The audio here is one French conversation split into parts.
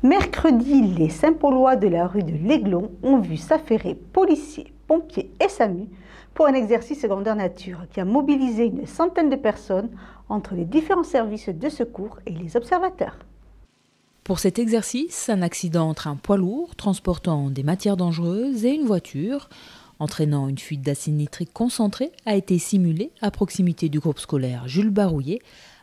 Mercredi, les Saint-Paulois de la rue de l'Aiglon ont vu s'affairer policiers, pompiers et SAMU pour un exercice grandeur nature qui a mobilisé une centaine de personnes entre les différents services de secours et les observateurs. Pour cet exercice, un accident entre un poids lourd transportant des matières dangereuses et une voiture, entraînant une fuite d'acide nitrique concentré, a été simulé à proximité du groupe scolaire Jules Barouillet.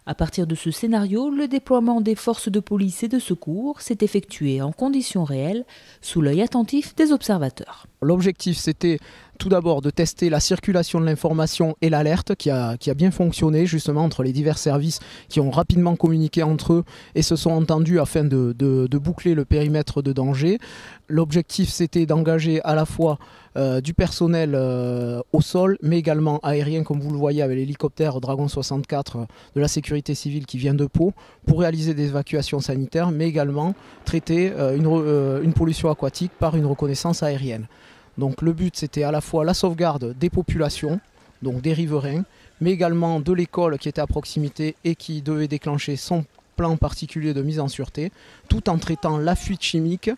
À partir de ce scénario, le déploiement des forces de police et de secours s'est effectué en conditions réelles, sous l'œil attentif des observateurs. L'objectif, c'était tout d'abord de tester la circulation de l'information et l'alerte qui a bien fonctionné justement entre les divers services qui ont rapidement communiqué entre eux et se sont entendus afin de boucler le périmètre de danger. L'objectif, c'était d'engager à la fois du personnel au sol, mais également aérien, comme vous le voyez avec l'hélicoptère Dragon 64 de la sécurité civile qui vient de Pau, pour réaliser des évacuations sanitaires, mais également traiter une pollution aquatique par une reconnaissance aérienne. Donc le but, c'était à la fois la sauvegarde des populations, donc des riverains, mais également de l'école qui était à proximité et qui devait déclencher son plan particulier de mise en sûreté, tout en traitant la fuite chimique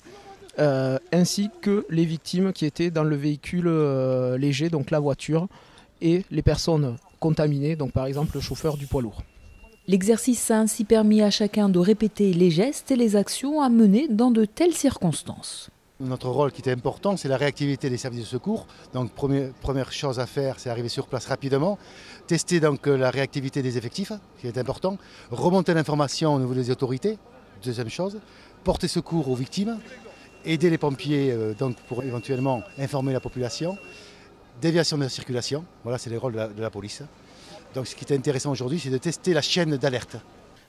ainsi que les victimes qui étaient dans le véhicule léger, donc la voiture, et les personnes contaminées, donc par exemple le chauffeur du poids lourd. L'exercice a ainsi permis à chacun de répéter les gestes et les actions à mener dans de telles circonstances. Notre rôle qui était important, c'est la réactivité des services de secours. Donc première chose à faire, c'est arriver sur place rapidement, tester donc la réactivité des effectifs, qui est important, remonter l'information au niveau des autorités, deuxième chose, porter secours aux victimes, aider les pompiers donc pour éventuellement informer la population, déviation de la circulation, voilà c'est les rôles de la police. Donc ce qui est intéressant aujourd'hui, c'est de tester la chaîne d'alerte.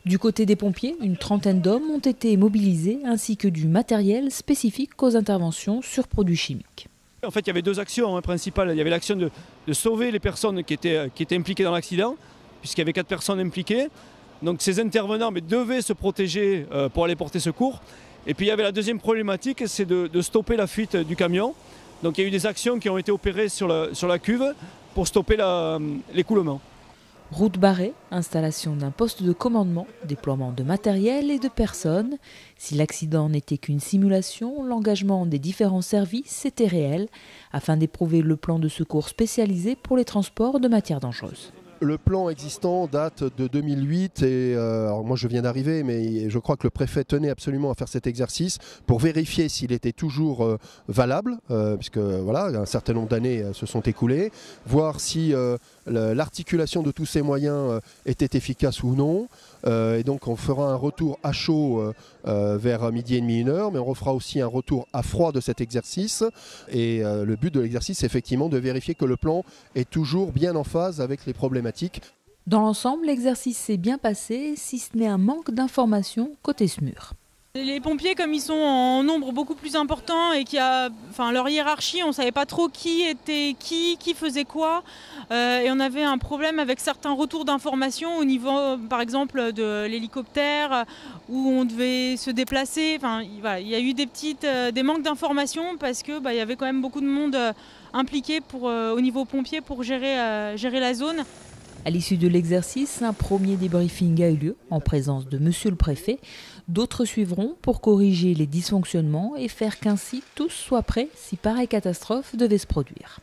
Du côté des pompiers, une trentaine d'hommes ont été mobilisés ainsi que du matériel spécifique aux interventions sur produits chimiques. En fait, il y avait deux actions principales. Il y avait l'action de sauver les personnes qui étaient impliquées dans l'accident, puisqu'il y avait 4 personnes impliquées. Donc ces intervenants devaient se protéger pour aller porter secours. Et puis il y avait la deuxième problématique, c'est de stopper la fuite du camion. Donc il y a eu des actions qui ont été opérées sur la cuve pour stopper l'écoulement. Route barrée, installation d'un poste de commandement, déploiement de matériel et de personnes. Si l'accident n'était qu'une simulation, l'engagement des différents services était réel afin d'éprouver le plan de secours spécialisé pour les transports de matières dangereuses. Le plan existant date de 2008 et alors moi je viens d'arriver, mais je crois que le préfet tenait absolument à faire cet exercice pour vérifier s'il était toujours valable, puisque voilà, un certain nombre d'années se sont écoulées, voir si l'articulation de tous ces moyens était efficace ou non. Et donc on fera un retour à chaud vers midi et demi, 1h, mais on refera aussi un retour à froid de cet exercice. Et le but de l'exercice, c'est effectivement de vérifier que le plan est toujours bien en phase avec les problématiques. Dans l'ensemble, l'exercice s'est bien passé, si ce n'est un manque d'informations côté SMUR. Les pompiers, comme ils sont en nombre beaucoup plus important et leur hiérarchie, on ne savait pas trop qui était qui faisait quoi. Et on avait un problème avec certains retours d'informations au niveau, par exemple, de l'hélicoptère où on devait se déplacer. Enfin, voilà, il y a eu des manques d'informations parce que y avait quand même beaucoup de monde impliqué au niveau pompier pour gérer la zone. À l'issue de l'exercice, un premier débriefing a eu lieu en présence de Monsieur le Préfet. D'autres suivront pour corriger les dysfonctionnements et faire qu'ainsi tous soient prêts si pareille catastrophe devait se produire.